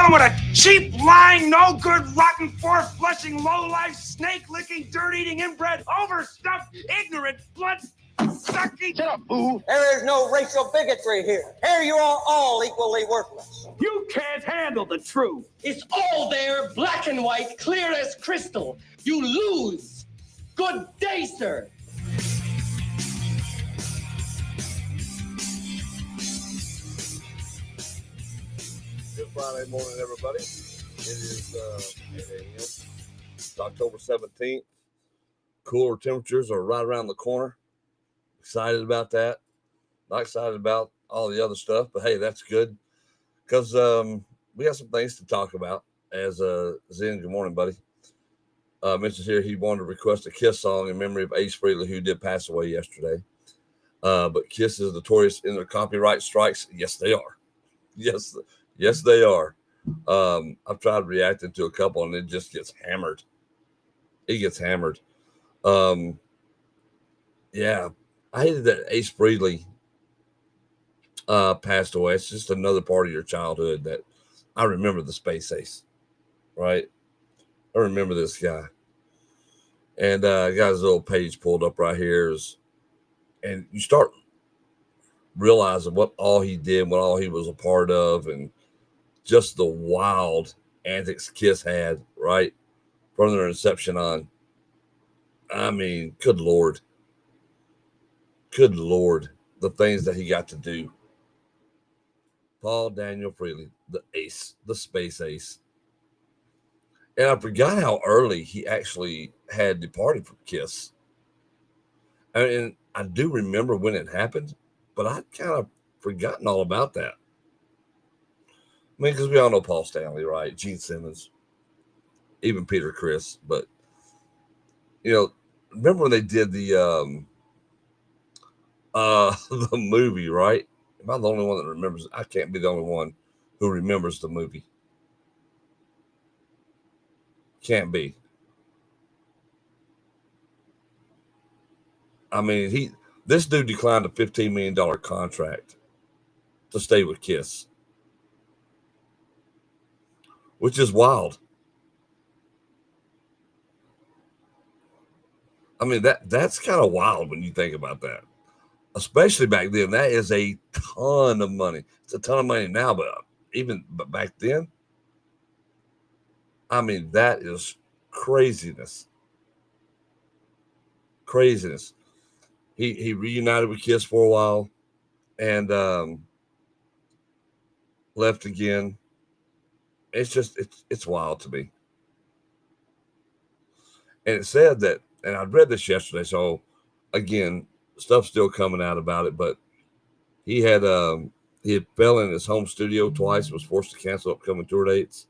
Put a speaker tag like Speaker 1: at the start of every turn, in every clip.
Speaker 1: wrong with a cheap, lying, no-good, rotten, four-flushing, low-life, snake-licking, dirt-eating, inbred, overstuffed, ignorant, blood-sucking...
Speaker 2: Shut up, boo!
Speaker 3: There is no racial bigotry here. Here you are all equally worthless.
Speaker 2: You can't handle the truth.
Speaker 4: It's all there, black and white, clear as crystal. You lose. Good day, sir.
Speaker 5: Good Friday morning, everybody. It is 8 a.m. It's October 17th. Cooler temperatures are right around the corner. Excited about that. Not excited about all the other stuff, but hey, that's good because we got some things to talk about. As Zen, good morning, buddy. Mentioned here he wanted to request a Kiss song in memory of Ace Frehley, who did pass away yesterday. But Kiss is notorious in their copyright strikes. Yes, they are. Yes, they are. I've tried reacting to a couple, and it just gets hammered. It gets hammered. Yeah, I hated that Ace Frehley passed away. It's just another part of your childhood that I remember. The Space Ace, right? I remember this guy. And I got his little page pulled up right here. And you start realizing what all he did, what all he was a part of, and just the wild antics Kiss had, right? From their inception on. I mean, good Lord. Good Lord. The things that he got to do. Paul Daniel Frehley, the ace, the Space Ace. And I forgot how early he actually had departed from Kiss. And I do remember when it happened, but I'd kind of forgotten all about that. I mean, because we all know Paul Stanley, right? Gene Simmons, even Peter Criss. But, you know, remember when they did the movie, right? Am I the only one that remembers? I can't be the only one who remembers the movie. Can't be. I mean, this dude declined a $15 million contract to stay with Kiss, which is wild. I mean, that's kind of wild when you think about that, especially back then. That is a ton of money. It's a ton of money now, but back then, I mean, that is craziness. Craziness. He reunited with Kiss for a while and left again. It's wild to me. And it said that, and I read this yesterday, so again, stuff's still coming out about it, but he had fell in his home studio twice, was forced to cancel upcoming tour dates.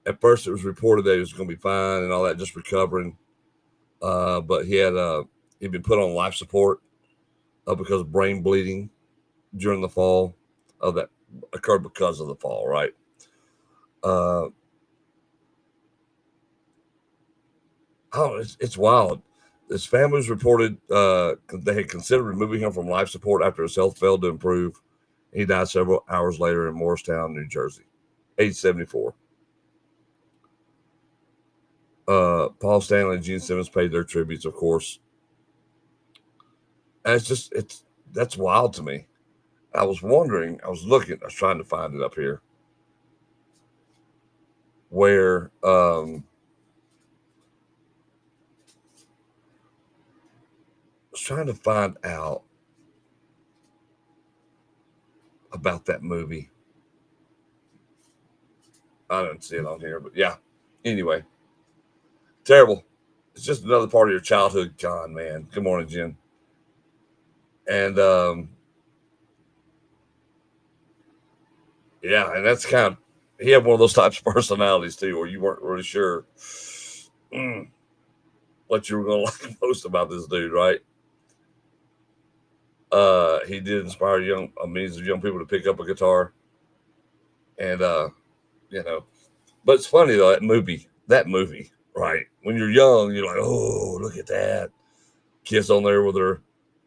Speaker 5: At first, it was reported that he was going to be fine and all that, just recovering. But he'd been put on life support because of brain bleeding during the fall. That occurred because of the fall, right? It's wild. His family was reported they had considered removing him from life support after his health failed to improve. He died several hours later in Morristown, New Jersey, age 74. Paul Stanley and Gene Simmons paid their tributes, of course. And that's wild to me. I was trying to find it up here where was trying to find out about that movie. I didn't see it on here, but yeah. Anyway, terrible. It's just another part of your childhood gone, man. Good morning, Jen. And yeah, and that's kind of, he had one of those types of personalities too, where you weren't really sure what you were going to like most about this dude, right? He did inspire millions of young people to pick up a guitar. And, but it's funny though, that movie, right? When you're young, you're like, oh, look at that. Kiss on there with their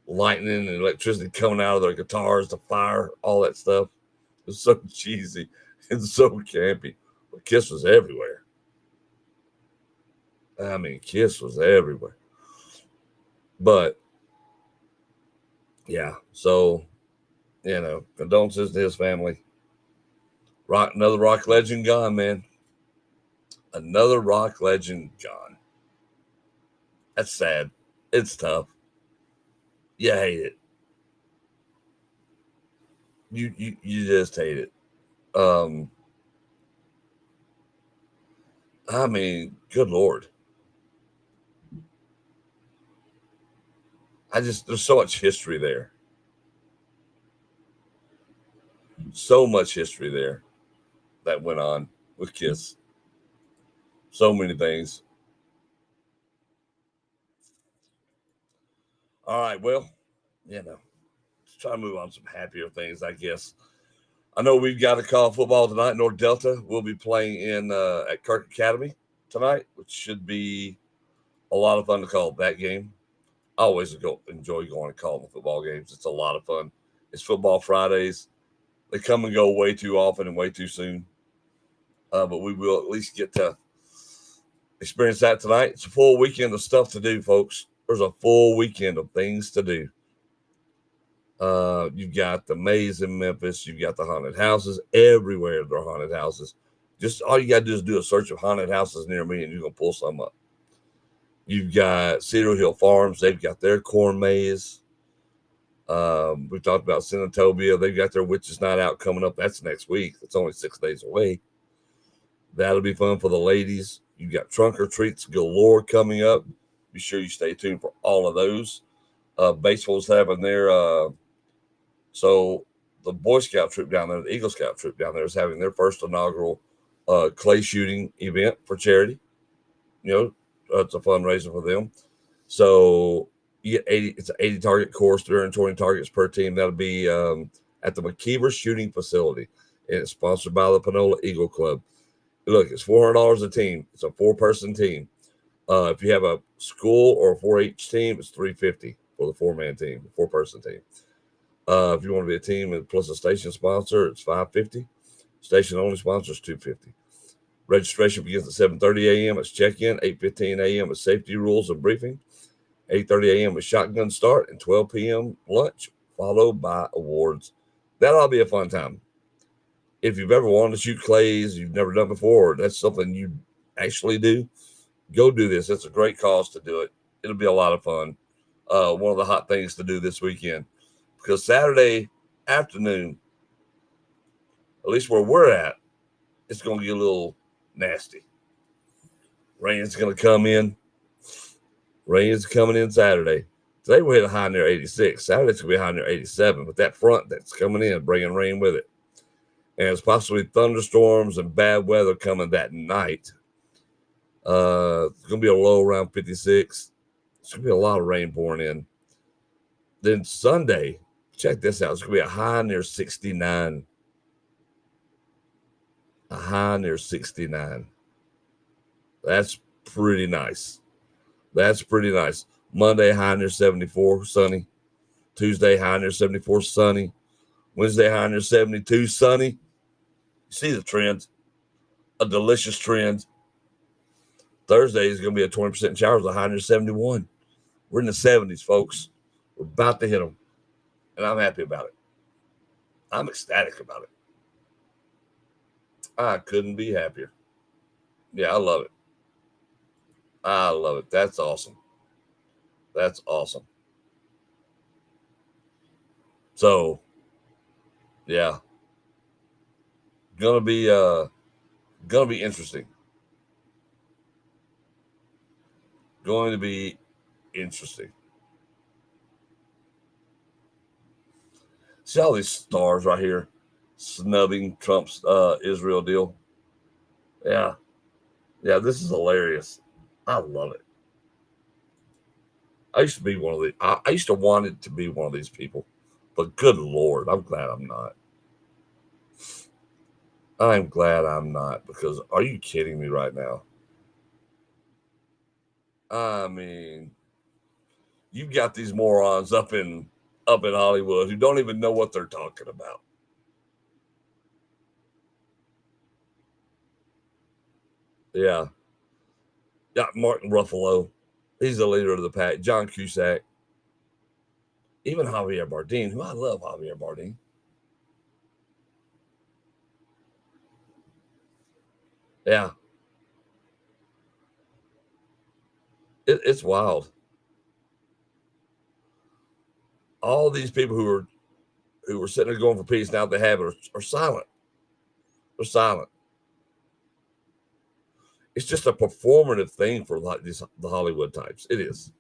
Speaker 5: lightning and electricity coming out of their guitars, the fire, all that stuff. It's so cheesy. It's so campy. But Kiss was everywhere. I mean, Kiss was everywhere. But yeah, so condolences to his family. Another rock legend gone, man. Another rock legend gone. That's sad. It's tough. You hate it. You just hate it. I mean, good Lord. There's so much history there. So much history there that went on with Kiss. So many things. All right, well, let's try to move on to some happier things, I guess. I know we've got a call football tonight. North Delta will be playing in at Kirk Academy tonight, which should be a lot of fun to call that game. I always enjoy going and calling the football games. It's a lot of fun. It's football Fridays. They come and go way too often and way too soon. But we will at least get to experience that tonight. It's a full weekend of stuff to do, folks. There's a full weekend of things to do. You've got the maze in Memphis. You've got the haunted houses everywhere. There are haunted houses. Just all you got to do is do a search of haunted houses near me, and you're going to pull some up. You've got Cedar Hill Farms. They've got their corn maze. We talked about Senatobia. They've got their Witches Night Out coming up. That's next week. It's only 6 days away. That'll be fun for the ladies. You've got trunk or treats galore coming up. Be sure you stay tuned for all of those. Baseball's having their so the Boy Scout troop down there, the Eagle Scout troop down there, is having their first inaugural clay shooting event for charity. It's a fundraiser for them. So you get 80. It's an 80 target course, 320 targets per team. That'll be at the McKeever Shooting Facility, and it's sponsored by the Panola Eagle Club. Look, it's $400 a team. It's a 4-person team. If you have a school or a 4-H team, it's $350 for the 4-man team, the 4-person team. If you want to be a team plus a station sponsor, it's $550. Station only sponsor is $250. Registration begins at 7:30 a.m. It's check-in. 8:15 a.m. is safety rules and briefing. 8:30 a.m. is shotgun start, and 12 p.m. lunch, followed by awards. That'll be a fun time. If you've ever wanted to shoot clays, you've never done before, that's something you actually do, go do this. It's a great cause to do it. It'll be a lot of fun. One of the hot things to do this weekend. Because Saturday afternoon, at least where we're at, it's going to get a little nasty. Rain's going to come in. Rain is coming in Saturday. Today we hit a high near 86. Saturday's going to be a high near 87. But that front that's coming in, bringing rain with it. And it's possibly thunderstorms and bad weather coming that night. It's going to be a low around 56. It's going to be a lot of rain pouring in. Then Sunday, check this out. It's going to be a high near 69. A high near 69. That's pretty nice. That's pretty nice. Monday, high near 74, sunny. Tuesday, high near 74, sunny. Wednesday, high near 72, sunny. You see the trend. A delicious trend. Thursday is going to be a 20% showers, a high near 71. We're in the 70s, folks. We're about to hit them. And I'm happy about it. I'm ecstatic about it. I couldn't be happier. Yeah, I love it. I love it. That's awesome. That's awesome. So, yeah. Gonna be interesting. Going to be interesting. See all these stars right here snubbing Trump's Israel deal? Yeah. Yeah, this is hilarious. I love it. I used to be one of the I used to want it to be one of these people. But good Lord, I'm glad I'm not. I'm glad I'm not, because are you kidding me right now? I mean, you've got these morons up in Hollywood who don't even know what they're talking about. Yeah. Got Martin Ruffalo. He's the leader of the pack. John Cusack. Even Javier Bardem, who I love Javier Bardem. Yeah. It's wild. All these people who were sitting there going for peace, now they have it, are silent. They're silent. It's just a performative thing for the Hollywood types. It is.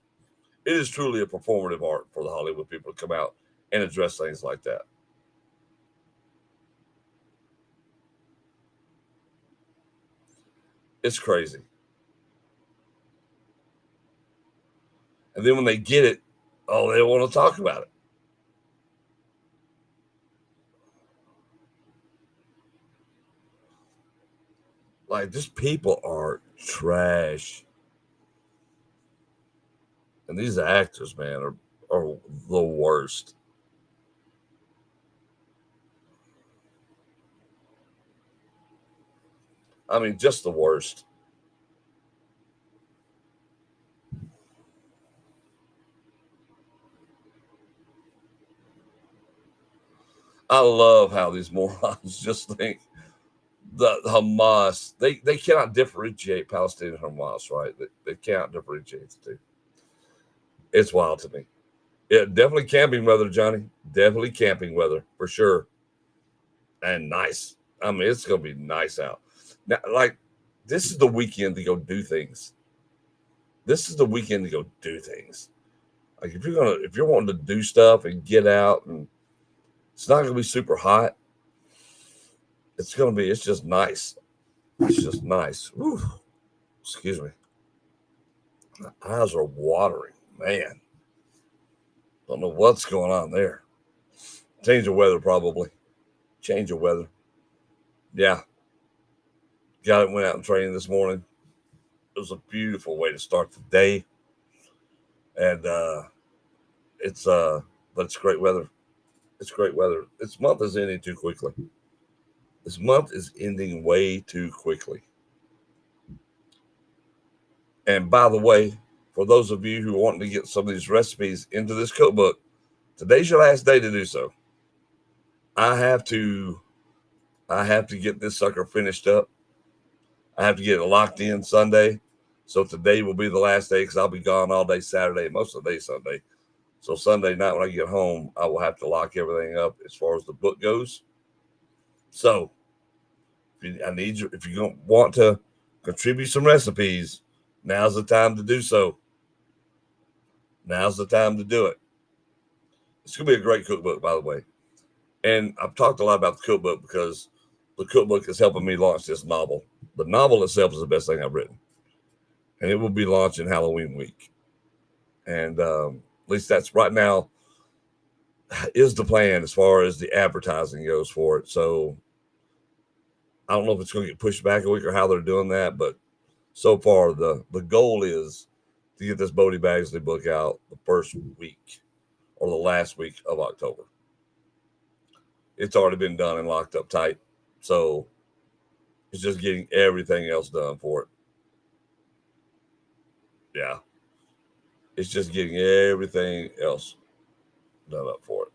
Speaker 5: It is truly a performative art for the Hollywood people to come out and address things like that. It's crazy. And then when they get it, oh, they want to talk about it. Like, just people are trash. And these actors, man, are the worst. I mean, just the worst. I love how these morons just think the Hamas, they cannot differentiate Palestinian and Hamas, right? They cannot differentiate the two. It's wild to me. Yeah, definitely camping weather, Johnny. Definitely camping weather for sure. And nice. I mean, it's gonna be nice out. Now, like, this is the weekend to go do things. This is the weekend to go do things. Like, if you're wanting to do stuff and get out, and it's not gonna be super hot. It's just nice. It's just nice. Whew. Excuse me. My eyes are watering, man. Don't know what's going on there. Change of weather, probably. Change of weather. Yeah. Went out and trained this morning. It was a beautiful way to start the day. And but it's great weather. It's great weather. This month is ending too quickly. This month is ending way too quickly. And by the way, for those of you who want to get some of these recipes into this cookbook, today's your last day to do so. I have to get this sucker finished up. I have to get it locked in Sunday. So today will be the last day because I'll be gone all day Saturday, most of the day Sunday. So Sunday night when I get home, I will have to lock everything up as far as the book goes. So if you want to contribute some recipes, now's the time to do so. Now's the time to do it. It's going to be a great cookbook, by the way. And I've talked a lot about the cookbook because the cookbook is helping me launch this novel. The novel itself is the best thing I've written. And it will be launching Halloween week. And at least that's right now is the plan as far as the advertising goes for it. So I don't know if it's going to get pushed back a week or how they're doing that. But so far, the goal is to get this Bodie Bagsley book out the first week or the last week of October. It's already been done and locked up tight. So it's just getting everything else done for it. Yeah. It's just getting everything else done up for it.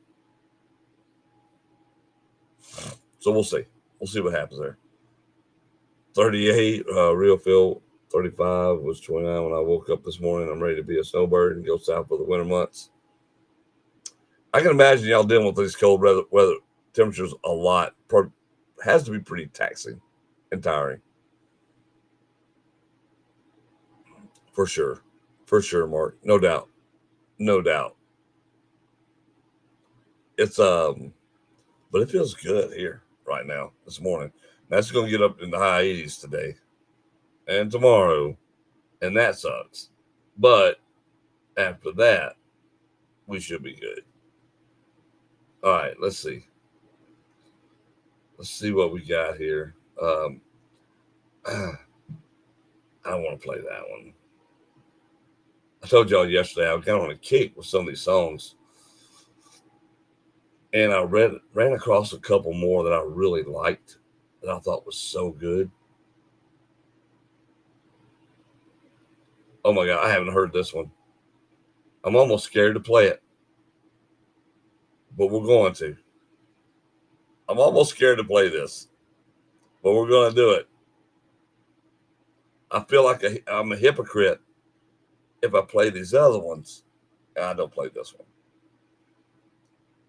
Speaker 5: So we'll see. We'll see what happens there. 38, real feel 35 was 29 when I woke up this morning. I'm ready to be a snowbird and go south for the winter months. I can imagine y'all dealing with these cold weather temperatures a lot. Has to be pretty taxing and tiring. For sure. For sure, Mark. No doubt. No doubt. It's but it feels good here right now this morning. That's going to get up in the high 80s today and tomorrow, and that sucks. But after that, we should be good. All right, let's see. Let's see what we got here. I don't want to play that one. I told y'all yesterday I was kind of on a kick with some of these songs. And I ran across a couple more that I really liked that I thought was so good. Oh my God, I haven't heard this one. I'm almost scared to play it, but we're going to. I'm almost scared to play this, but we're going to do it. I feel like I'm a hypocrite if I play these other ones and I don't play this one.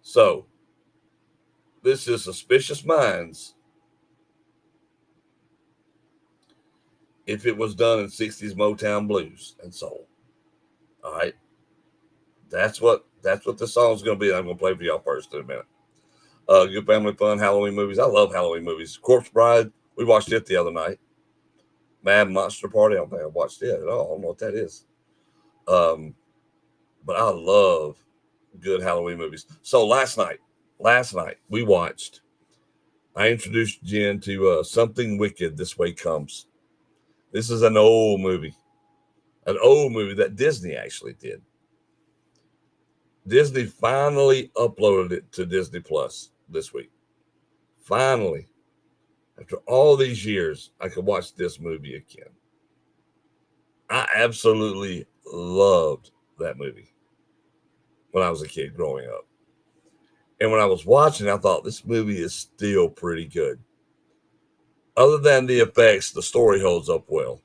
Speaker 5: So, this is Suspicious Minds. If it was done in 60s Motown blues and soul. All right. That's what the song's going to be. I'm going to play for y'all first in a minute. Good family fun, Halloween movies. I love Halloween movies. Corpse Bride, we watched it the other night. Mad Monster Party, I don't think I watched it at all. I don't know what that is. But I love good Halloween movies. So last night, we watched, I introduced Jen to Something Wicked This Way Comes. This is an old movie that Disney actually did. Disney finally uploaded it to Disney Plus this week. Finally, after all these years, I could watch this movie again. I absolutely loved that movie when I was a kid growing up. And when I was watching, I thought this movie is still pretty good. Other than the effects, the story holds up well.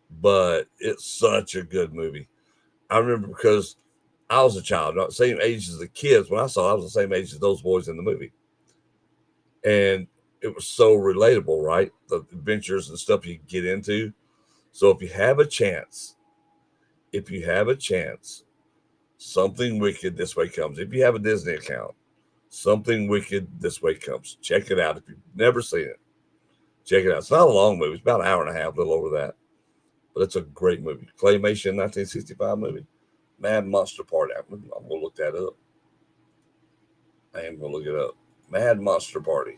Speaker 5: But it's such a good movie. I remember because I was a child, not the same age as the kids. When I saw it, I was the same age as those boys in the movie. And it was so relatable, right? The adventures and stuff you get into. So if you have a chance, Something Wicked This Way Comes. If you have a Disney account, Something Wicked This Way Comes. Check it out. If you've never seen it, check it out. It's not a long movie. It's about an hour and a half, a little over that. But it's a great movie. Claymation 1965 movie. Mad Monster Party. I'm going to look that up. I am going to look it up. Mad Monster Party.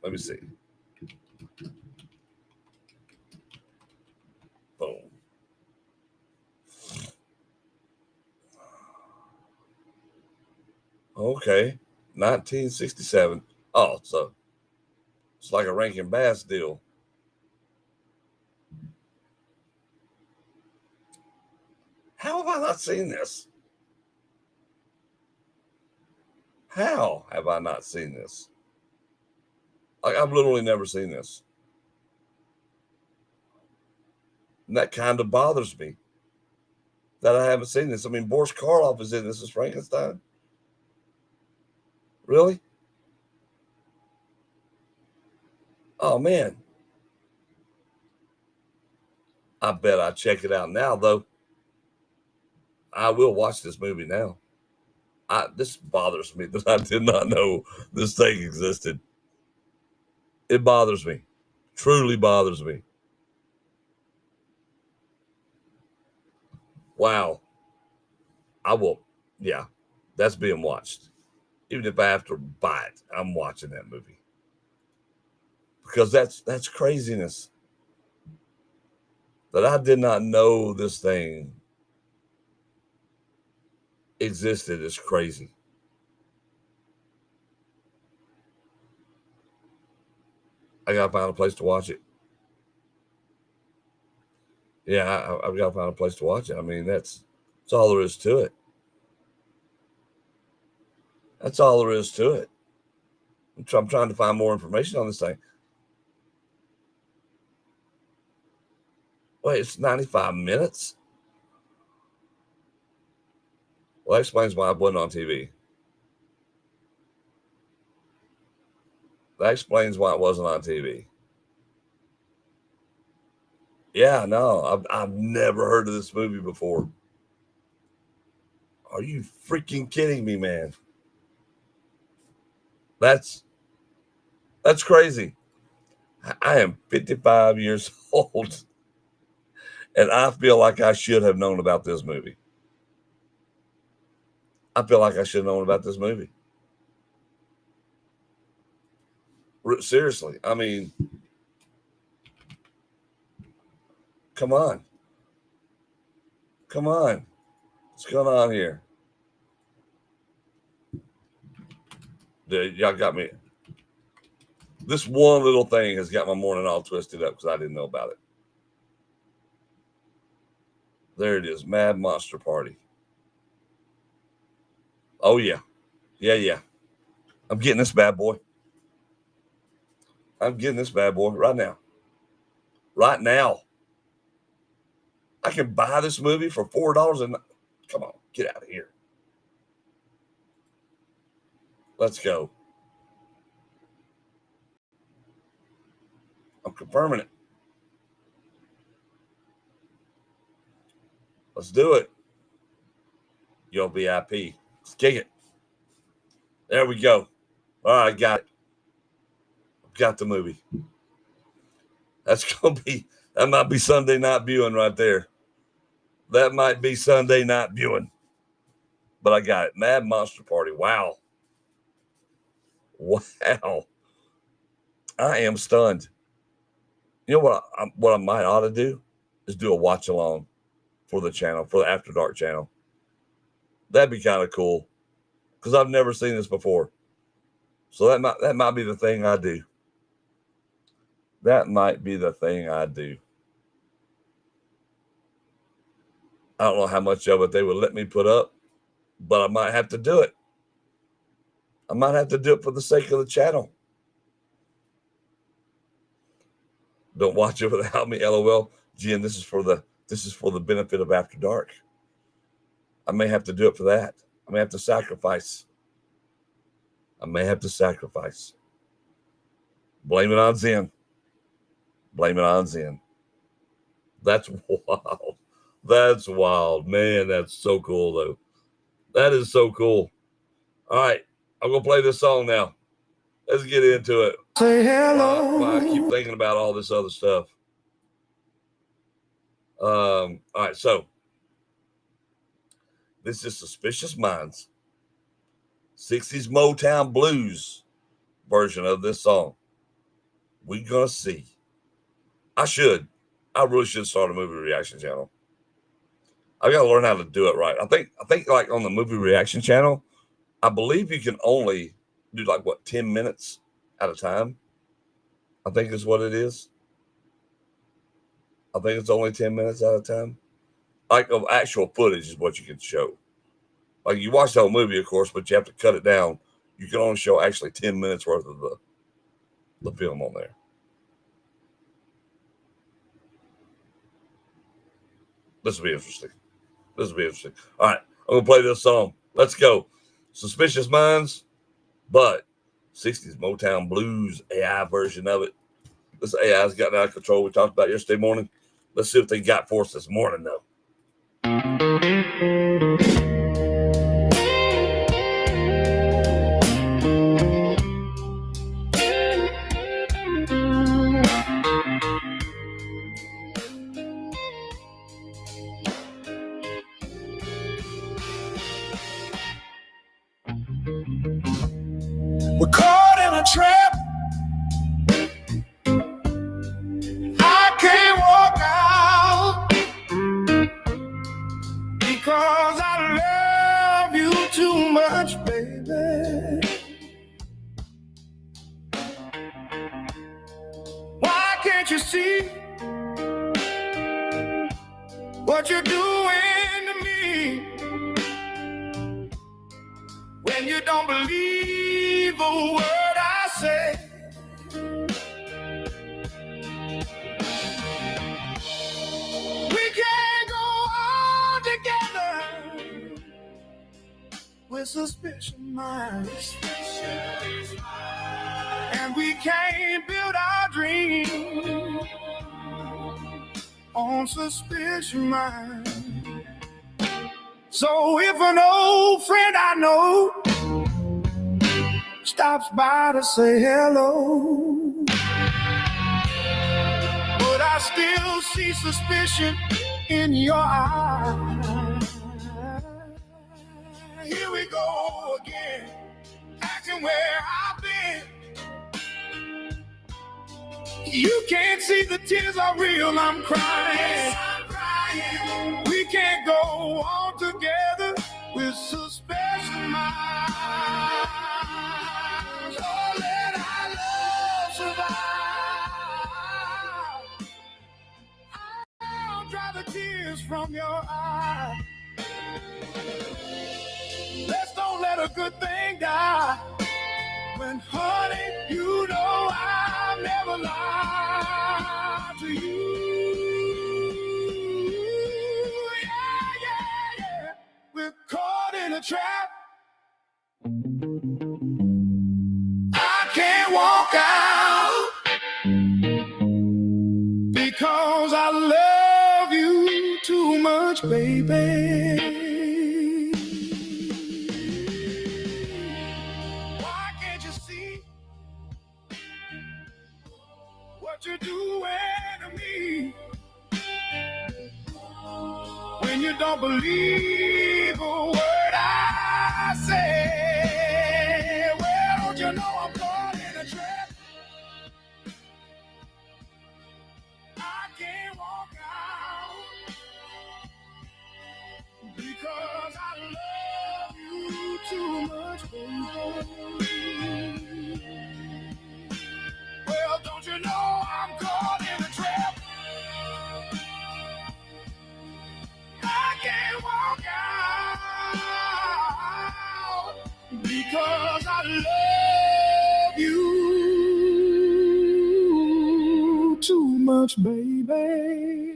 Speaker 5: Let me see. Boom. Okay. 1967. Oh, so it's like a Rankin Bass deal. How have I not seen this? How have I not seen this? Like, I've literally never seen this. And that kind of bothers me that I haven't seen this. I mean, Boris Karloff is in this as Frankenstein. Really? Oh, man. I bet I check it out now, though. I will watch this movie now. This bothers me that I did not know this thing existed. It bothers me. Truly bothers me. Wow. I will. Yeah, that's being watched. Even if I have to buy it, I'm watching that movie. Because that's craziness. That I did not know this thing existed is crazy. I gotta find a place to watch it. Yeah, I've got to find a place to watch it. I mean, that's all there is to it. That's all there is to it. I'm trying to find more information on this thing. Wait, it's 95 minutes? Well, that explains why it wasn't on TV. That explains why it wasn't on TV. Yeah, no, I've never heard of this movie before. Are you freaking kidding me, man? That's crazy. I am 55 years old, and I feel like I should have known about this movie. I feel like I should have known about this movie. Seriously, I mean, come on. Come on. What's going on here? Y'all got me. This one little thing has got my morning all twisted up because I didn't know about it. There it is. Mad Monster Party. Oh, yeah. Yeah. I'm getting this bad boy. I'm getting this bad boy right now. Right now. I can buy this movie for $4 and come on, get out of here. Let's go. I'm confirming it. Let's do it. Yo, VIP. Let's kick it. There we go. All right, got it. Got the movie. That's going to be, that might be Sunday night viewing right there. That might be Sunday night viewing. But I got it. Mad Monster Party. Wow. Wow. I am stunned. You know what I might ought to do is do a watch along for the channel, for the After Dark channel. That'd be kind of cool because I've never seen this before. So that might be the thing I do. That might be the thing I do. I don't know how much of it they would let me put up, but I might have to do it. I might have to do it for the sake of the channel. Don't watch it without me, LOL. Jim, this is for the benefit of After Dark. I may have to do it for that. I may have to sacrifice. Blame it on Zen. That's wild. That's wild. Man, that's so cool, though. That is so cool. All right. I'm going to play this song now. Let's get into it.
Speaker 1: Say hello.
Speaker 5: While I keep thinking about all this other stuff. All right. So, this is Suspicious Minds. 60s Motown Blues version of this song. We're going to see. I really should start a movie reaction channel. I got to learn how to do it right. I think like on the movie reaction channel, I believe you can only do 10 minutes at a time. I think is what it is. I think it's only 10 minutes at a time. Like of actual footage is what you can show. Like you watch the whole movie, of course, but you have to cut it down. You can only show actually 10 minutes worth of the film on there. This will be interesting. All right, I'm going to play this song. Let's go. Suspicious Minds, but 60s Motown Blues AI version of it. This AI's gotten out of control. We talked about yesterday morning. Let's see what they got for us this morning, though.
Speaker 1: We're caught in a trap. I can't walk out because I love you too much, baby. Why can't you see what you're doing to me when you don't believe a word I say? We can't go on together with suspicion minds, and we can't build our dreams on suspicion minds. So if an old friend I know stops by to say hello, but I still see suspicion in your eyes. Here we go again, acting where I've been. You can't see the tears are real, I'm crying. We can't go on together with suspicion minds. Oh, let our love survive. I'll dry the tears from your eyes. Let's don't let a good thing die. When, honey, you know I've never lied to you. Yeah, yeah, yeah. We're caught in a trap. I can't walk out because I love you too much, baby. Why can't you see what you're doing to me? When you don't believe a word I say, well, don't you know I'm caught in a trap? I can't walk out because I love you too much, baby. Well, don't you know I'm caught in a trap? I can't walk out because I love you too much, baby.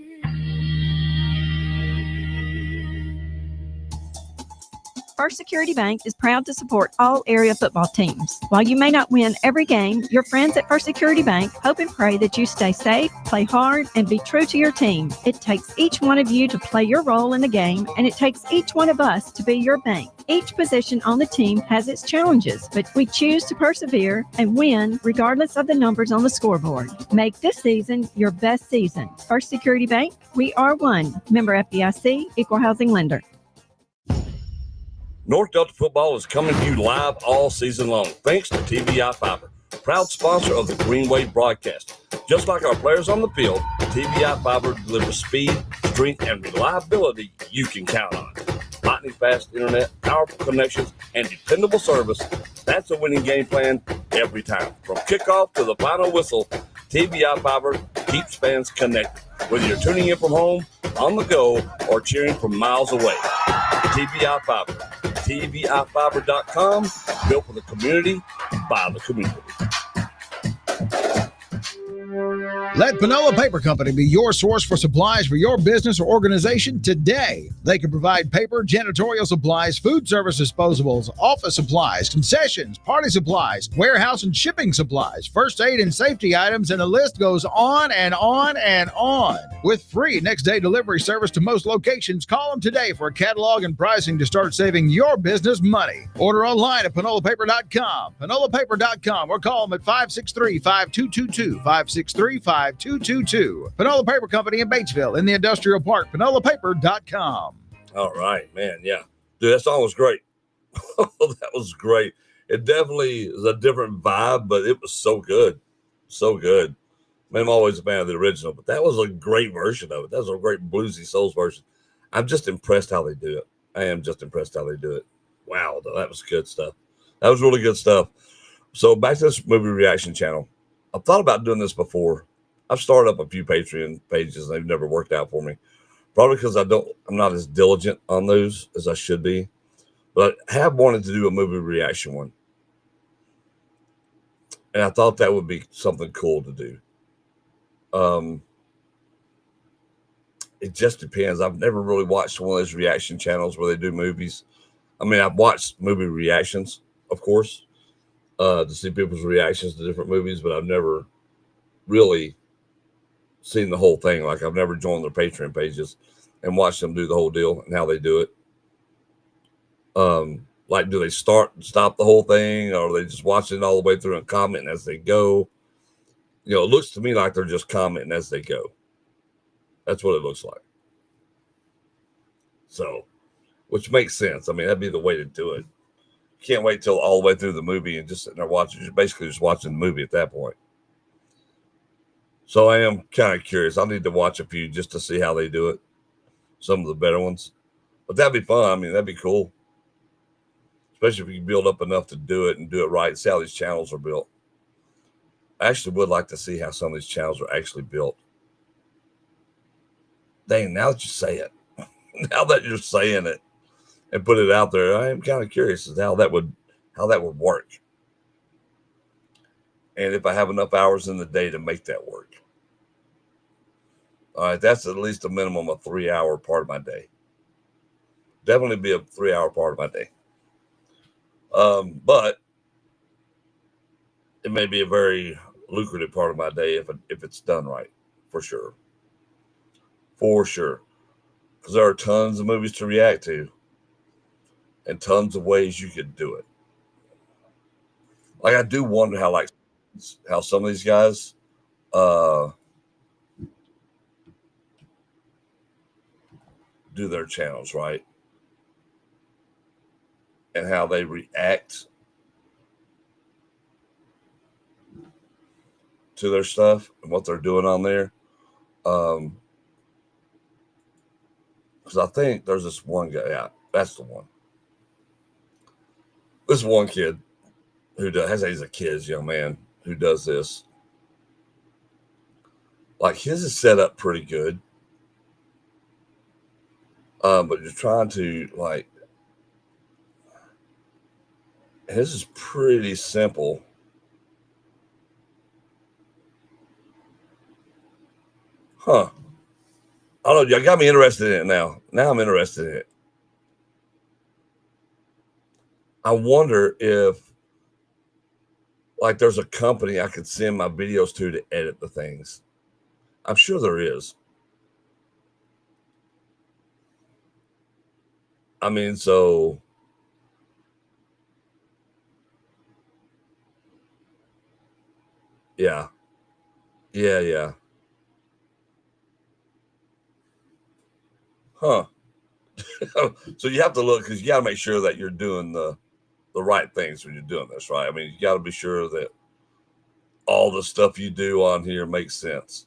Speaker 6: First Security Bank is proud to support all area football teams. While you may not win every game, your friends at First Security Bank hope and pray that you stay safe, play hard, and be true to your team. It takes each one of you to play your role in the game, and it takes each one of us to be your bank. Each position on the team has its challenges, but we choose to persevere and win regardless of the numbers on the scoreboard. Make this season your best season. First Security Bank, we are one. Member FDIC, Equal Housing Lender.
Speaker 5: North Delta football is coming to you live all season long, thanks to TVI Fiber, proud sponsor of the Greenway broadcast. Just like our players on the field, TVI Fiber delivers speed, strength, and reliability you can count on. Lightning fast internet, powerful connections, and dependable service. That's a winning game plan every time. From kickoff to the final whistle, TVI Fiber keeps fans connected. Whether you're tuning in from home, on the go, or cheering from miles away. TVI Fiber. TVIfiber.com, built for the community, by the community.
Speaker 7: Let Panola Paper Company be your source for supplies for your business or organization today. They can provide paper, janitorial supplies, food service disposables, office supplies, concessions, party supplies, warehouse and shipping supplies, first aid and safety items, and the list goes on and on and on. With free next-day delivery service to most locations, call them today for a catalog and pricing to start saving your business money. Order online at panolapaper.com, panolapaper.com, or call them at 563-5222, 563-5222. Panola Paper Company in Batesville in the Industrial Park, panolapaper.com.
Speaker 5: All right, man. Yeah. Dude, that song was great. That was great. It definitely is a different vibe, but it was so good. So good. Man, I'm always a fan of the original, but that was a great version of it. That was a great bluesy souls version. I'm just impressed how they do it. I am just impressed how they do it. Wow, that was good stuff. That was really good stuff. So back to this movie reaction channel. I've thought about doing this before. I've started up a few Patreon pages. They've never worked out for me. Probably because I'm not as diligent on those as I should be. But I have wanted to do a movie reaction one. And I thought that would be something cool to do. It just depends. I've never really watched one of those reaction channels where they do movies. I mean, I've watched movie reactions, of course, to see people's reactions to different movies, but I've never really seen the whole thing. Like, I've never joined their Patreon pages and watched them do the whole deal and how they do it. Like, do they start and stop the whole thing, or are they just watching it all the way through and commenting as they go? You know, it looks to me like they're just commenting as they go. That's what it looks like. So, which makes sense. I mean, that'd be the way to do it. Can't wait till all the way through the movie and just sitting there watching. You're basically just watching the movie at that point. So I am kind of curious. I need to watch a few just to see how they do it. Some of the better ones. But that'd be fun. I mean, that'd be cool. Especially if you can build up enough to do it and do it right and see how these channels are built. I actually would like to see how some of these channels are actually built. Dang, now that you say it, now that you're saying it and put it out there, I am kind of curious as to how that would work. And if I have enough hours in the day to make that work. All right, that's at least a minimum of 3-hour part of my day. Definitely be a 3-hour part of my day. But it may be a very lucrative part of my day if it's done right, for sure. For sure. Because there are tons of movies to react to and tons of ways you could do it. Like, I do wonder how some of these guys do their channels, right? And how they react to their stuff and what they're doing on there. Because I think there's this one guy. Yeah, that's the one. This one kid who does, he's a kid, young man who does this. Like, his is set up pretty good. But you're trying to, like, his is pretty simple. Huh. I don't know. Y'all got me interested in it now. Now I'm interested in it. I wonder if, like, there's a company I could send my videos to edit the things. I'm sure there is. I mean, so yeah. Yeah. Huh. So you have to look, because you got to make sure that you're doing the right things when you're doing this, right? I mean, you got to be sure that all the stuff you do on here makes sense.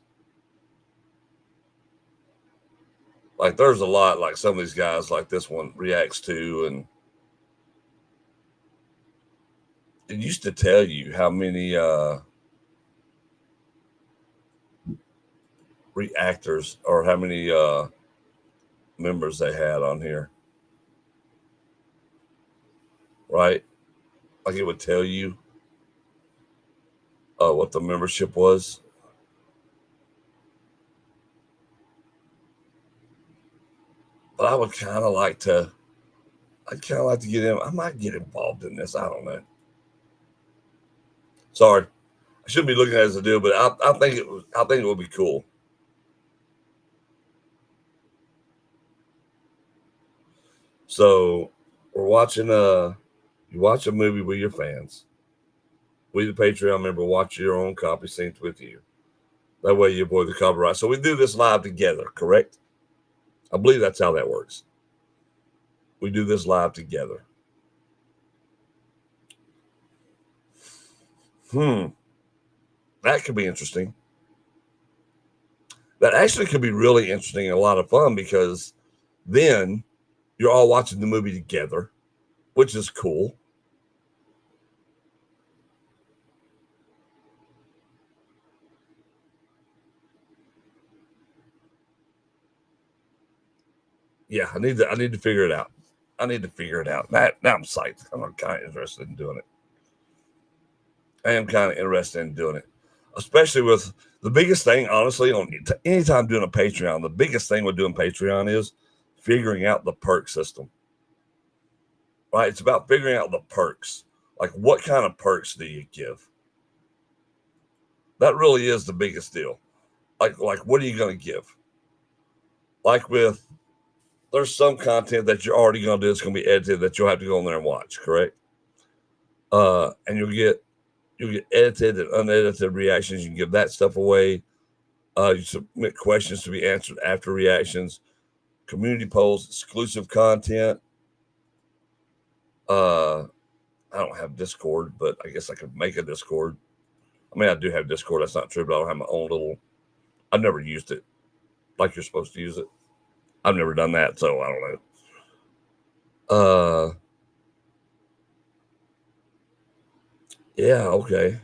Speaker 5: Like, there's a lot, like some of these guys, like this one reacts to, and it used to tell you how many reactors or how many members they had on here, right? Like, it would tell you what the membership was. But I would kind of like to. I'd kind of like to get in. I might get involved in this. I don't know. Sorry, I shouldn't be looking at it as a deal, but I think it was. I think it would be cool. So we're watching you watch a movie with your fans. We, the Patreon member, watch your own copy synced with you. That way you avoid the copyright. So we do this live together, correct? I believe that's how that works. We do this live together. That could be interesting. That actually could be really interesting and a lot of fun, because then you're all watching the movie together, which is cool. Yeah, I need to figure it out. I need to figure it out. Now I'm psyched. I'm kind of interested in doing it. I am kind of interested in doing it, especially with the biggest thing, honestly, on anytime doing a Patreon, the biggest thing with doing Patreon is figuring out the perk system, right? It's about figuring out the perks. Like, what kind of perks do you give? That really is the biggest deal. Like what are you going to give? Like, there's some content that you're already going to do that's going to be edited that you'll have to go in there and watch, correct? And you'll get edited and unedited reactions. You can give that stuff away. You submit questions to be answered after reactions, community polls, exclusive content. I don't have Discord, but I guess I could make a Discord. I mean, I do have Discord. That's not true, but I don't have my own little. I've never used it like you're supposed to use it. I've never done that, so I don't know. Yeah, okay.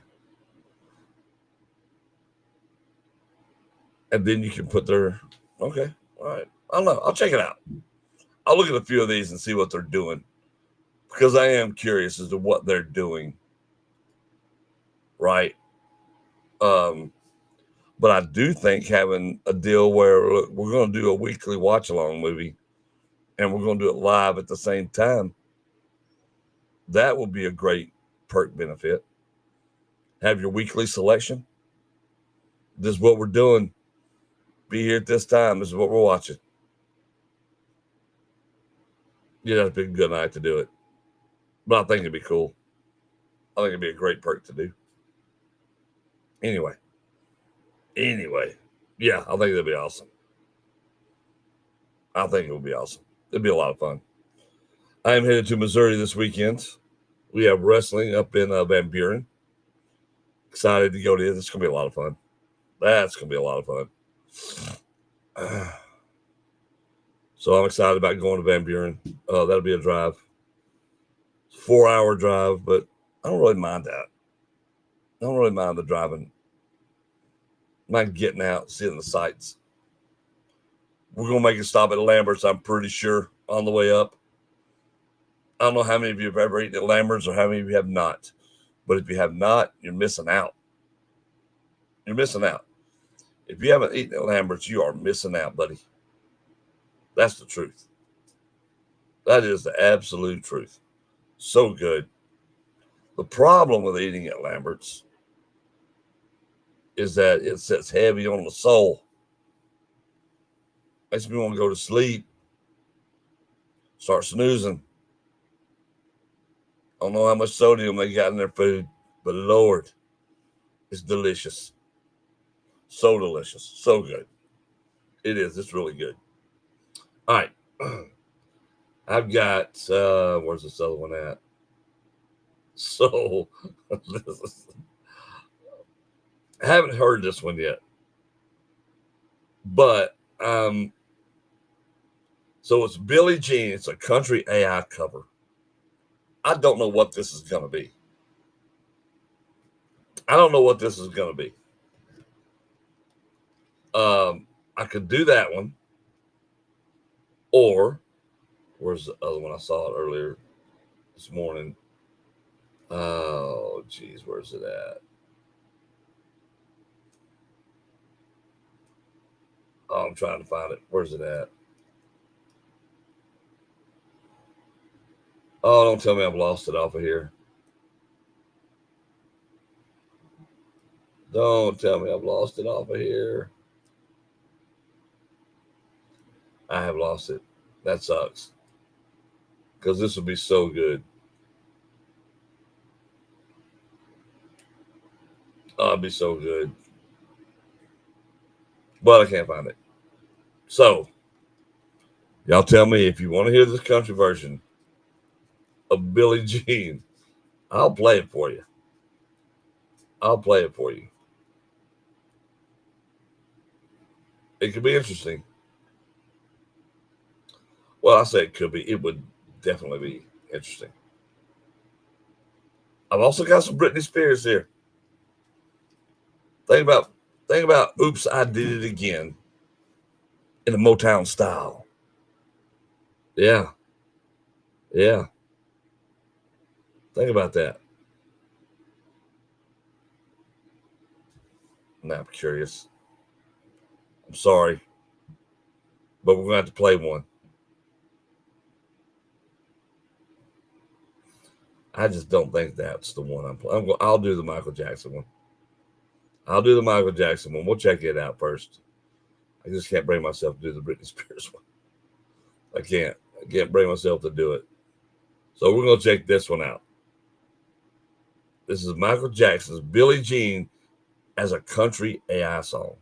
Speaker 5: And then you can put their, okay, All right. I don't know. I'll check it out. I'll look at a few of these and see what they're doing, because I am curious as to what they're doing. Right. But I do think having a deal where we're going to do a weekly watch along movie and we're going to do it live at the same time, that will be a great perk benefit. Have your weekly selection. This is what we're doing. Be here at this time. This is what we're watching. Yeah, that'd be a good night to do it. But I think it'd be cool. I think it'd be a great perk to do. Anyway, yeah, I think it'd be awesome. I think it would be awesome. It'd be a lot of fun. I am headed to Missouri this weekend. We have wrestling up in Van Buren. Excited to go to it. It's going to be a lot of fun. That's going to be a lot of fun. So I'm excited about going to Van Buren. That'll be a drive. 4-hour drive, but I don't really mind that. I don't really mind the driving. I mind getting out, seeing the sights. We're going to make a stop at Lambert's, I'm pretty sure, on the way up. I don't know how many of you have ever eaten at Lambert's or how many of you have not. But if you have not, you're missing out. You're missing out. If you haven't eaten at Lambert's, you are missing out, buddy. That's the truth. That is the absolute truth. So good. The problem with eating at Lambert's is that it sits heavy on the soul. Makes me want to go to sleep. Start snoozing. I don't know how much sodium they got in their food, but Lord, it's delicious. So delicious. So good. It is. It's really good. All right. I've got, where's this other one at? So, I haven't heard this one yet. But, so it's Billie Jean. It's a country AI cover. I don't know what this is going to be. I don't know what this is going to be. I could do that one. Or, where's the other one? I saw it earlier this morning. Oh, geez, where's it at? Oh, I'm trying to find it. Where's it at? Oh, don't tell me I've lost it off of here. Don't tell me I've lost it off of here. I have lost it. That sucks. Because this would be so good. Oh, it'd be so good. But I can't find it. So, y'all tell me if you want to hear this country version of Billie Jean, I'll play it for you. I'll play it for you. It could be interesting. Well, I say it could be. It would definitely be interesting. I've also got some Britney Spears here. Think about Oops, I Did It Again in a Motown style. Yeah. Yeah. Think about that. Now I'm curious. I'm sorry. But we're going to have to play one. I just don't think that's the one I'm playing. I'll do the Michael Jackson one. We'll check it out first. I just can't bring myself to do the Britney Spears one. I can't bring myself to do it. So we're going to check this one out. This is Michael Jackson's Billie Jean as a country AI song.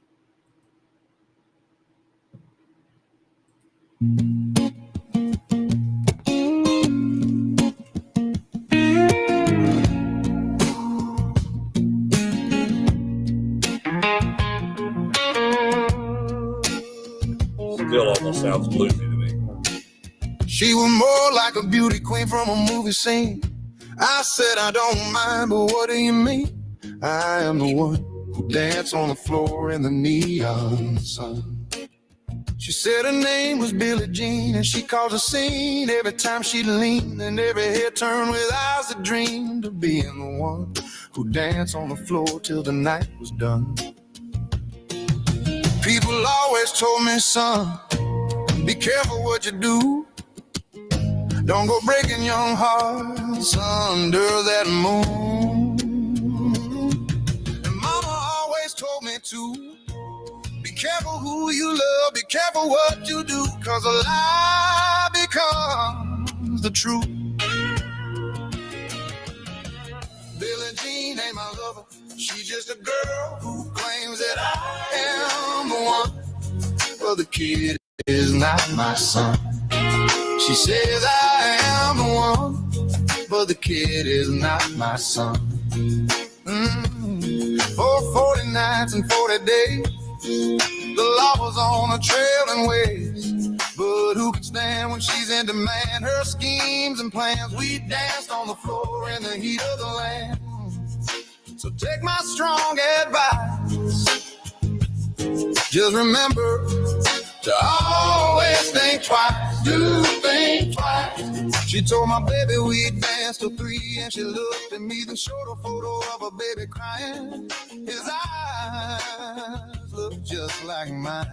Speaker 5: Still almost sounds bluesy to me.
Speaker 1: She was more like a beauty queen from a movie scene. I said I don't mind, but what do you mean? I am the one who danced on the floor in the neon sun. She said her name was Billie Jean, and she caused a scene every time she'd lean, and every head turned with eyes that dreamed of being the one who danced on the floor till the night was done. People always told me, son, be careful what you do. Don't go breaking young hearts under that moon. And mama always told me to be careful who you love, be careful what you do, 'cause a lie becomes the truth. Billie Jean ain't my lover, she's just a girl who claims that I am the one, but the kid is not my son. She says I am the one, but the kid is not my son. For 40 nights and 40 days, the law was on a trailing ways. But who can stand when she's in demand? Her schemes and plans, we danced on the floor in the heat of the land. So take my strong advice, just remember to always think twice, do think twice. She told my baby we'd dance till 3, and she looked at me, then showed a photo of a baby crying. His eyes look just like mine.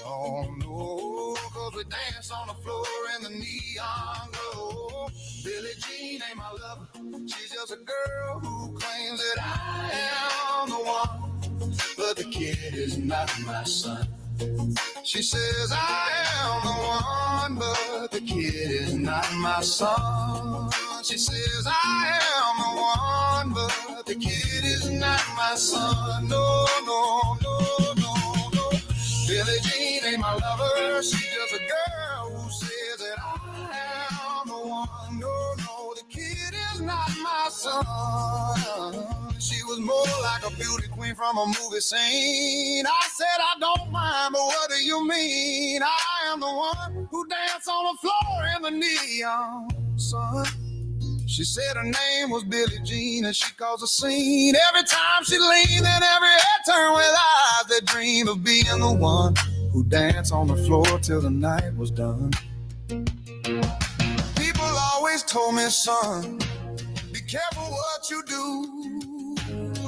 Speaker 1: Oh no, 'cause we danced on the floor in the neon glow. Billie Jean ain't my lover, she's just a girl who claims that I am the one, but the kid is not my son. She says I am the one, but the kid is not my son. She says I am the one, but the kid is not my son. No, no, no, no, no. Billie Jean ain't my lover, she's just a girl who says that I am the one. No, no, the kid is not my son. She was more like a beauty queen from a movie scene. I said I don't mind, but what do you mean? I am the one who danced on the floor in the neon sun. She said her name was Billie Jean, and she caused a scene every time she leaned, and every head turned with eyes that dream of being the one who danced on the floor till the night was done. People always told me, son, be careful what you do.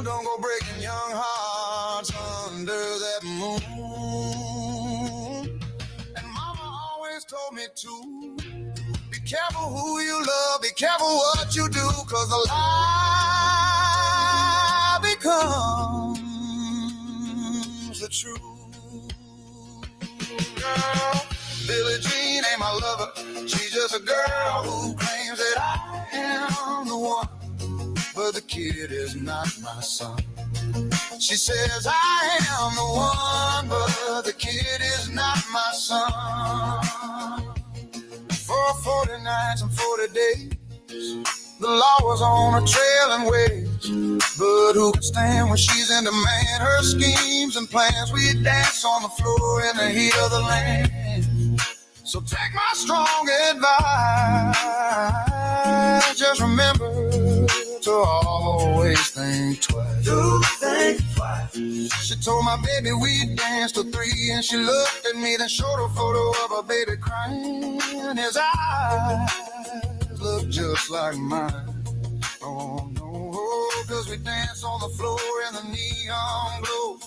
Speaker 1: Don't go breaking young hearts under that moon. And mama always told me to be careful who you love, be careful what you do, 'cause a lie becomes the truth. Girl, Billie Jean ain't my lover, she's just a girl who claims that I am the one, but the kid is not my son. She says I am the one, but the kid is not my son. For 40 nights and 40 days, the law was on a trailing ways. But who can stand when she's in demand? Her schemes and plans, we dance on the floor in the heat of the land. So take my strong advice, just remember to always think twice. Do think twice. She told my baby we'd dance till 3, and she looked at me, then showed a photo of a baby crying. His eyes look just like mine. Oh no, 'cause we dance on the floor in the neon glow.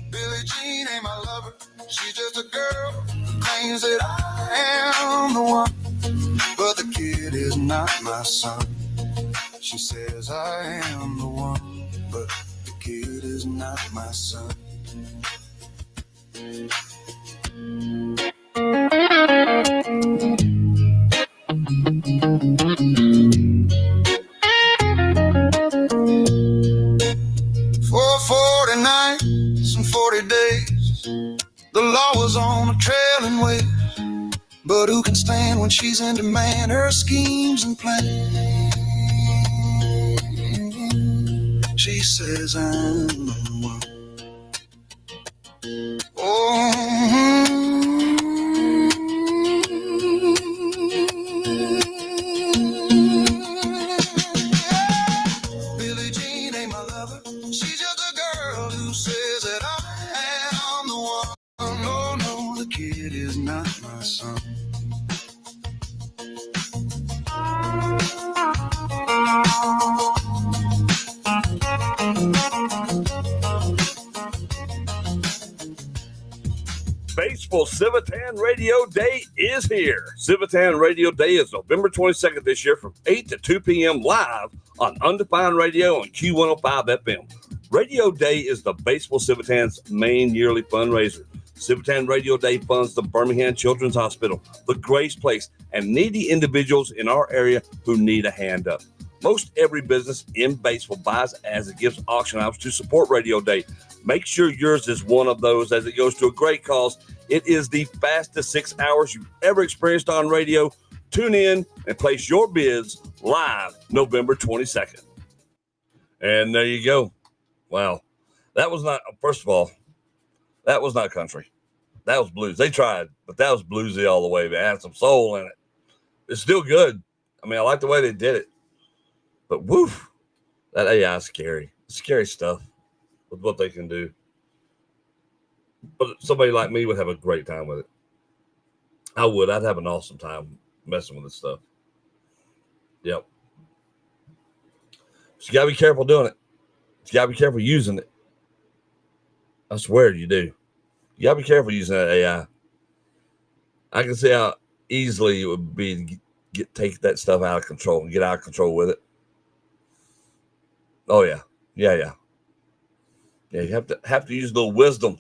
Speaker 1: Billie Jean ain't my lover, she's just a girl who claims that I am the one, but the kid is not my son. She says I am the one, but the kid is not my son. For 40 nights and 40 days, the law was on a trailing way. But who can stand when she's in demand? Her schemes and plans. She says I'm the one. Oh, Billie Jean ain't my lover. She's just a girl who says that I am the one. No, no, the kid it is not my son.
Speaker 5: Baseball Civitan Radio Day is here. Civitan Radio Day is November 22nd this year from 8 to 2 p.m. live on Undefined Radio and Q105 FM. Radio Day is the Baseball Civitan's main yearly fundraiser. Civitan Radio Day funds the Birmingham Children's Hospital, the Grace Place, and needy individuals in our area who need a hand up. Most every business in baseball buys as it gives auction items to support Radio Day. Make sure yours is one of those as it goes to a great cause. It is the fastest 6 hours you've ever experienced on radio. Tune in and place your bids live November 22nd. And there you go. Wow. That was not, first of all, that was not country. That was blues. They tried, but that was bluesy all the way. They had some soul in it. It's still good. I mean, I like the way they did it. But woof, that AI is scary. Scary stuff with what they can do. But somebody like me would have a great time with it. I would. I'd have an awesome time messing with this stuff. Yep. So you got to be careful doing it. You got to be careful using it. I swear you do. You got to be careful using that AI. I can see how easily it would be to take that stuff out of control and get out of control with it. Oh, yeah. Yeah. You have to use a little wisdom.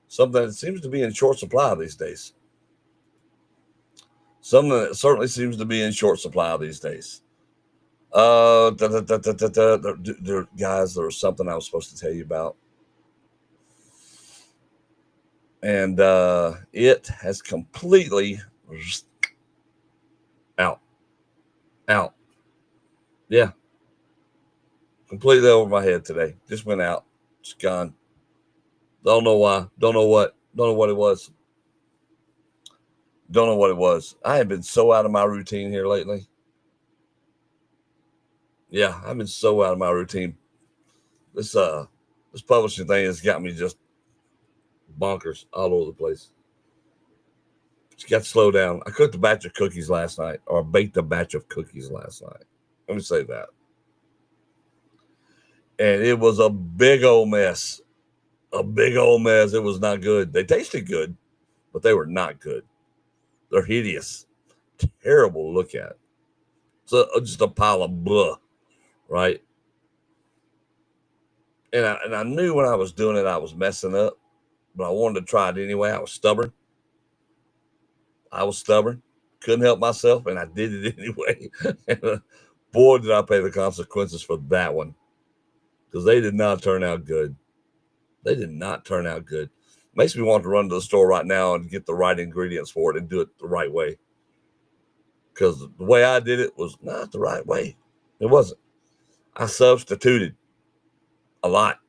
Speaker 5: Something that seems to be in short supply these days. Something that certainly seems to be in short supply these days. Guys, there was something I was supposed to tell you about. And it has completely out. Yeah. Completely over my head today. Just went out. It's gone. Don't know why. Don't know what it was. Don't know what it was. I have been so out of my routine here lately. Yeah, I've been so out of my routine. This publishing thing has got me just bonkers all over the place. Just got to slow down. I cooked a batch of cookies last night, or baked a batch of cookies last night. Let me say that. And it was a big old mess. A big old mess. It was not good. They tasted good, but they were not good. They're hideous. Terrible to look at. So just a pile of blah, right? And I knew when I was doing it, I was messing up, but I wanted to try it anyway. I was stubborn. Couldn't help myself, and I did it anyway. And boy, did I pay the consequences for that one. Because they did not turn out good. Makes me want to run to the store right now and get the right ingredients for it and do it the right way. Because the way I did it was not the right way. It wasn't. I substituted a lot.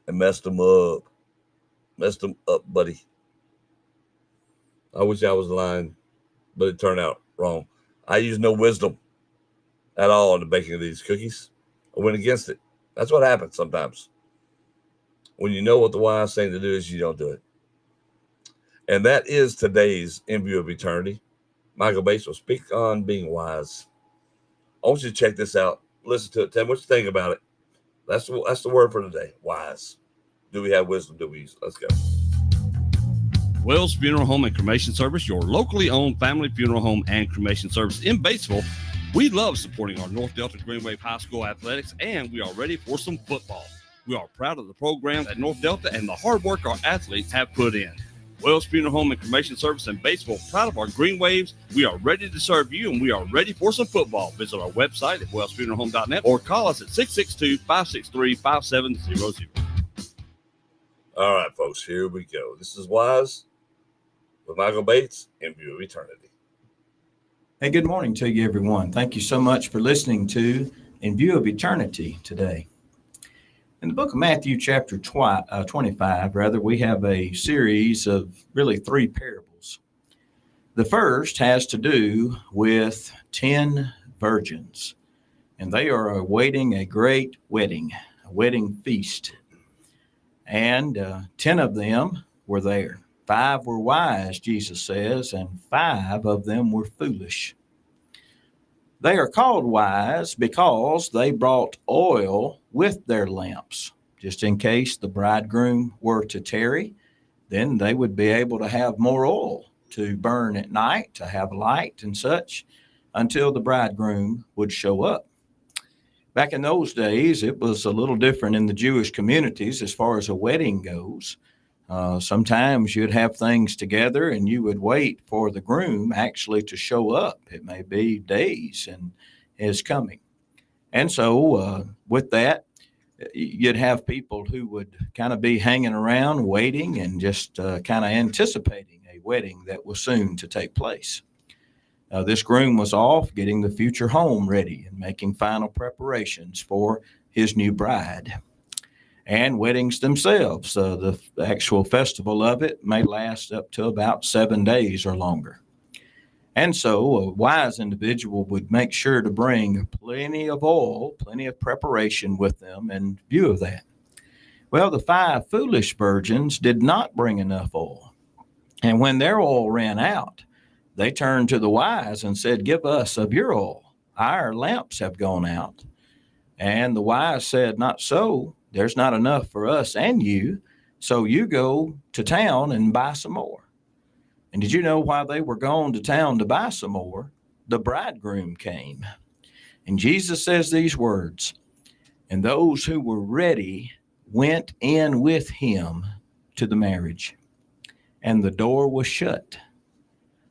Speaker 5: And messed them up. Buddy. I wish I was lying, but it turned out wrong. I used no wisdom at all in the baking of these cookies. I went against it. That's what happens sometimes. When you know what the wise thing to do is, you don't do it. And that is today's In View of Eternity. Michael Bates will speak on being wise. I want you to check this out. Listen to it. Tell me what you think about it. That's the word for today. Wise. Do we have wisdom? Do we use it? Let's go.
Speaker 8: Wells Funeral Home and Cremation Service, your locally owned family funeral home and cremation service in Batesville. We love supporting our North Delta Green Wave High School athletics, and we are ready for some football. We are proud of the programs at North Delta and the hard work our athletes have put in. Wells Funeral Home and Cremation Service in Batesville, proud of our Green Waves. We are ready to serve you, and we are ready for some football. Visit our website at wellsfuneralhome.net or call us at 662-563-5700.
Speaker 5: All right, folks, here we go. This is Wise with Michael Bates, In View of Eternity.
Speaker 9: Hey, good morning to you, everyone. Thank you so much for listening to In View of Eternity today. In the book of Matthew, chapter 25, we have a series of really 3 parables. The first has to do with 10 virgins, and they are awaiting a great wedding, a wedding feast. and 10 of them were there. 5 were wise, Jesus says, and 5 of them were foolish. They are called wise because they brought oil with their lamps, just in case the bridegroom were to tarry. Then they would be able to have more oil to burn at night, to have light and such, until the bridegroom would show up. Back in those days, it was a little different in the Jewish communities as far as a wedding goes. Sometimes you'd have things together and you would wait for the groom actually to show up. It may be days in his coming. And so with that, you'd have people who would kind of be hanging around waiting and just kind of anticipating a wedding that was soon to take place. This groom was off getting the future home ready and making final preparations for his new bride. And weddings themselves, the actual festival of it may last up to about 7 days or longer. And so a wise individual would make sure to bring plenty of oil, plenty of preparation with them in view of that. Well, the 5 foolish virgins did not bring enough oil. And when their oil ran out, they turned to the wise and said, "Give us of your oil. Our lamps have gone out." And the wise said, "Not so. There's not enough for us and you. So you go to town and buy some more." And did you know while they were going to town to buy some more, the bridegroom came? And Jesus says these words, "And those who were ready went in with him to the marriage, and the door was shut.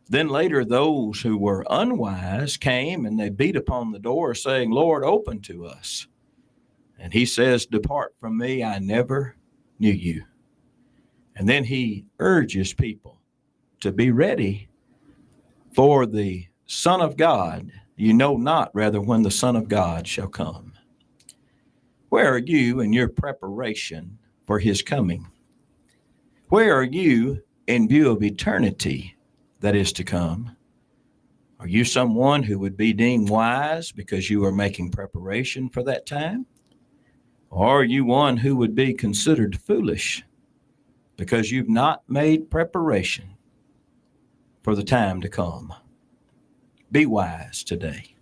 Speaker 9: Then later those who were unwise came and they beat upon the door saying, 'Lord, open to us.' And he says, 'Depart from me, I never knew you.'" And then he urges people to be ready for the Son of God. You know not rather when the Son of God shall come. Where are you in your preparation for his coming? Where are you in view of eternity that is to come? Are you someone who would be deemed wise because you are making preparation for that time? Or are you one who would be considered foolish because you've not made preparation for the time to come? Be wise today.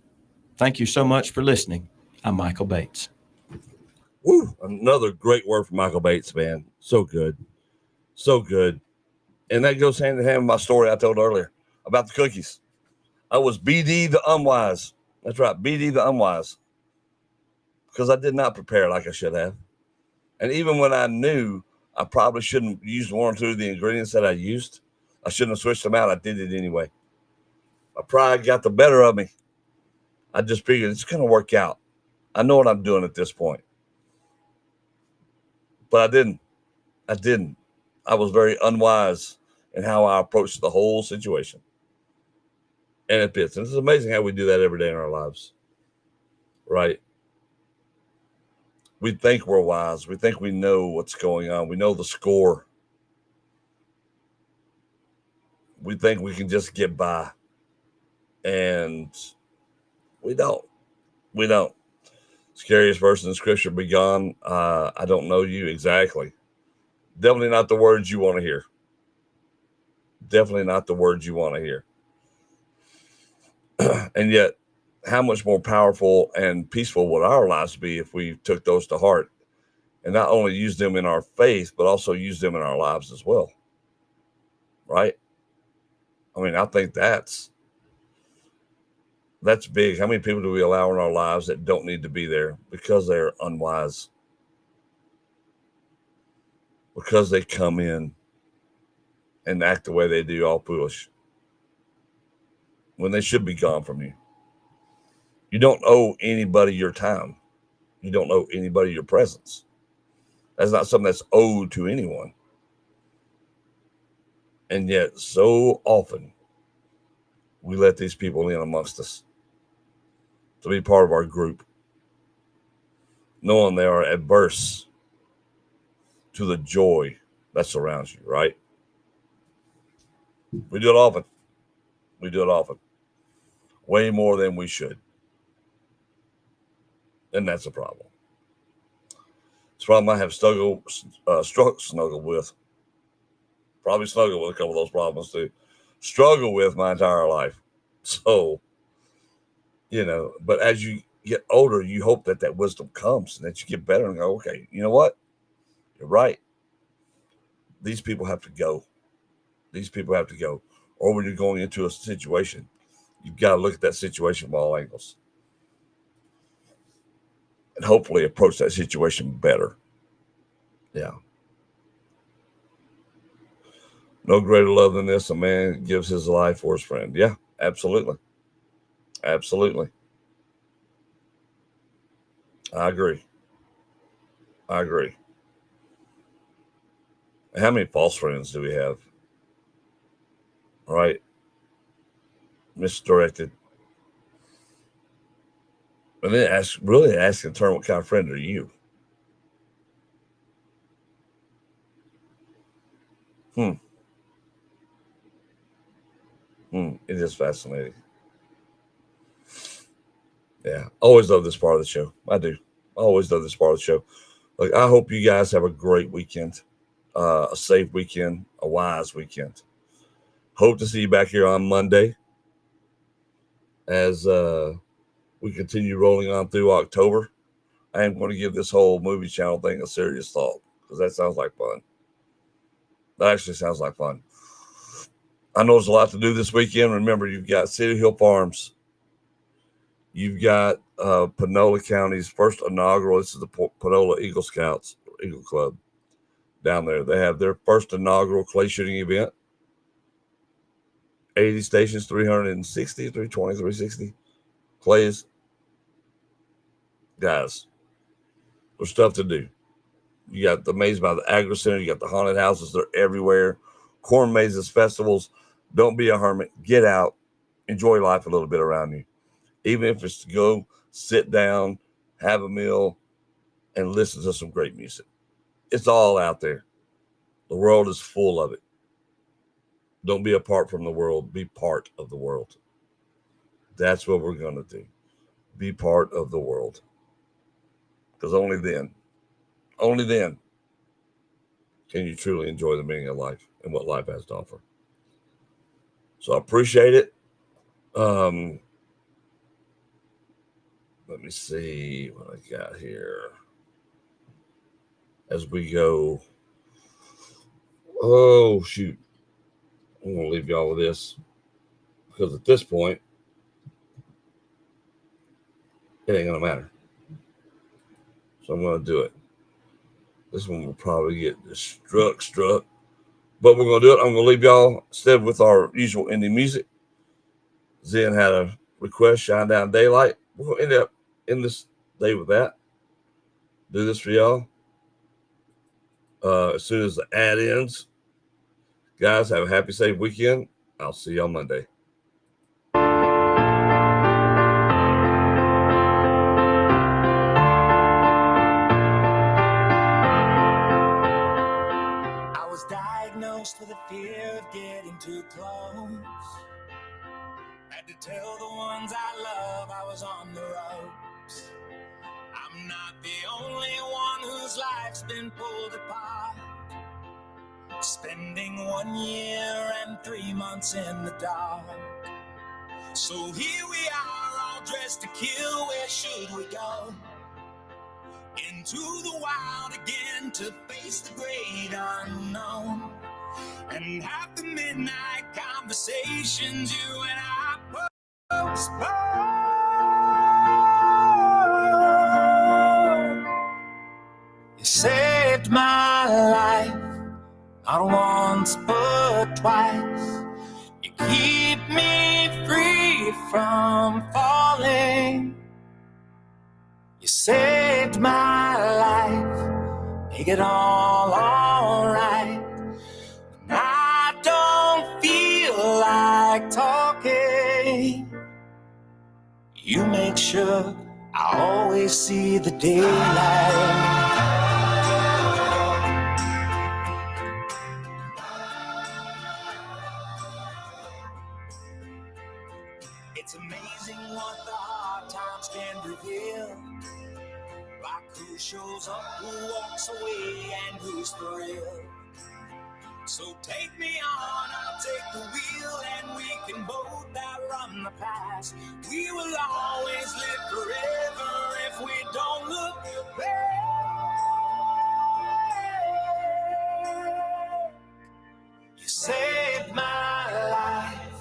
Speaker 9: Thank you so much for listening. I'm Michael Bates.
Speaker 5: Woo, another great word from Michael Bates, man. So good. So good. And that goes hand in hand with my story I told earlier about the cookies. I was BD the unwise. That's right, BD the unwise. Because I did not prepare like I should have. And even when I knew I probably shouldn't use 1 or 2 of the ingredients that I used, I shouldn't have switched them out, I did it anyway. My pride got the better of me. I just figured it's going to work out. I know what I'm doing at this point. But I didn't. I was very unwise in how I approached the whole situation. And it fits. And it's amazing how we do that every day in our lives. Right? We think we're wise. We think we know what's going on. We know the score. We think we can just get by. And we don't. We don't. Scariest verse in scripture, be gone. I don't know you exactly. Definitely not the words you want to hear. Definitely not the words you want to hear. And yet, how much more powerful and peaceful would our lives be if we took those to heart and not only used them in our faith, but also used them in our lives as well. Right? I mean, I think that's big. How many people do we allow in our lives that don't need to be there because they're unwise? Because they come in and act the way they do, all foolish, when they should be gone from you. You don't owe anybody your time. You don't owe anybody your presence. That's not something that's owed to anyone. And yet, so often, we let these people in amongst us to be part of our group, knowing they are adverse to the joy that surrounds you, right? We do it often. We do it often. Way more than we should. And that's a problem. It's a problem I have snuggled with. Probably snuggled with a couple of those problems too. Struggle with my entire life. So, but as you get older, you hope that wisdom comes and that you get better and go, okay, you know what? You're right. These people have to go. These people have to go. Or when you're going into a situation, you've got to look at that situation from all angles and hopefully approach that situation better. Yeah. No greater love than this. A man gives his life for his friend. Yeah, absolutely. Absolutely. I agree. How many false friends do we have? Right? Misdirected. And then ask in turn, what kind of friend are you? It is fascinating. Yeah. Always love this part of the show. I do. Always love this part of the show. Like, I hope you guys have a great weekend, a safe weekend, a wise weekend. Hope to see you back here on Monday as we continue rolling on through October. I am going to give this whole movie channel thing a serious thought because that sounds like fun. That actually sounds like fun. I know there's a lot to do this weekend. Remember, you've got City Hill Farms. You've got Panola County's first inaugural. This is the Panola Eagle Club down there. They have their first inaugural clay shooting event. 80 stations, 360, 320, 360 clays. Guys, there's stuff to do. You got the maze by the Agri Center. You got the haunted houses. They're everywhere. Corn mazes, festivals. Don't be a hermit. Get out. Enjoy life a little bit around you. Even if it's to go sit down, have a meal, and listen to some great music. It's all out there. The world is full of it. Don't be apart from the world. Be part of the world. That's what we're going to do. Be part of the world. Because only then can you truly enjoy the meaning of life and what life has to offer. So I appreciate it. Let me see what I got here as we go. Oh, shoot. I'm going to leave y'all with this because at this point, it ain't going to matter. So I'm going to do it. This one will probably get struck. But we're going to do it. I'm going to leave y'all instead with our usual indie music. Zen had a request, Shine Down Daylight. We're going to end up in this day with that. Do this for y'all. As soon as the ad ends. Guys, have a happy, safe weekend. I'll see you on Monday.
Speaker 1: I was diagnosed with a fear of getting too close. Had to tell the ones I love I was on the ropes. I'm not the only one whose life's been pulled apart. Spending 1 year and 3 months in the dark. So here we are, all dressed to kill. Where should we go? Into the wild again to face the great unknown. And have the midnight conversations you and I postpone. You saved my life, not once but twice. You keep me free from falling. You saved my life, make it all alright. And I don't feel like talking. You make sure I always see the daylight. It's amazing what the hard times can reveal. Like who shows up, who walks away, and who's for real. So take me on, I'll take the wheel, and we can both outrun the past. We will always live forever if we don't look back. You saved my life,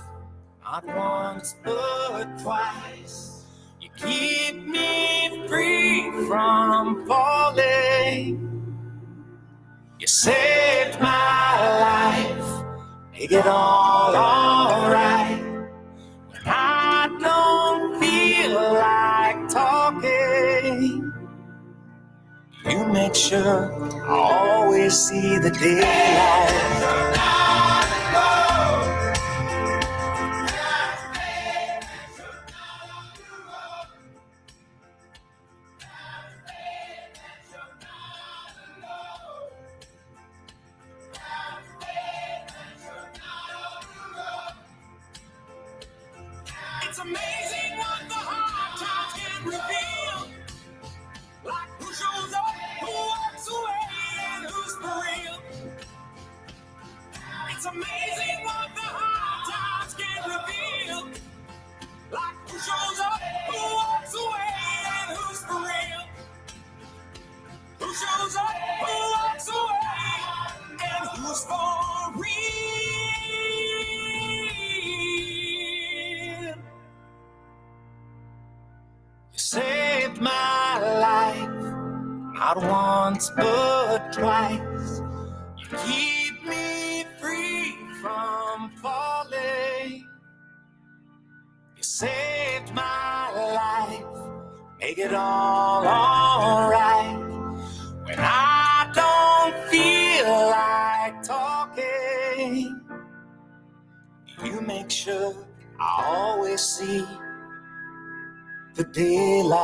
Speaker 1: not once but twice. You keep me free from falling. You saved my life, make it all alright. When I don't feel like talking, you make sure I always see the daylight. It's amazing what the hard times can reveal. Like who shows up, who walks away, and who's for real. It's amazing what the hard times can reveal. Like who shows up, who walks away, and who's for real. Who shows up, who walks away, and who's for real. You saved my life, not once but twice. You keep me free from falling. You saved my life, make it all alright. When I don't feel like talking, you make sure I always see the daylight.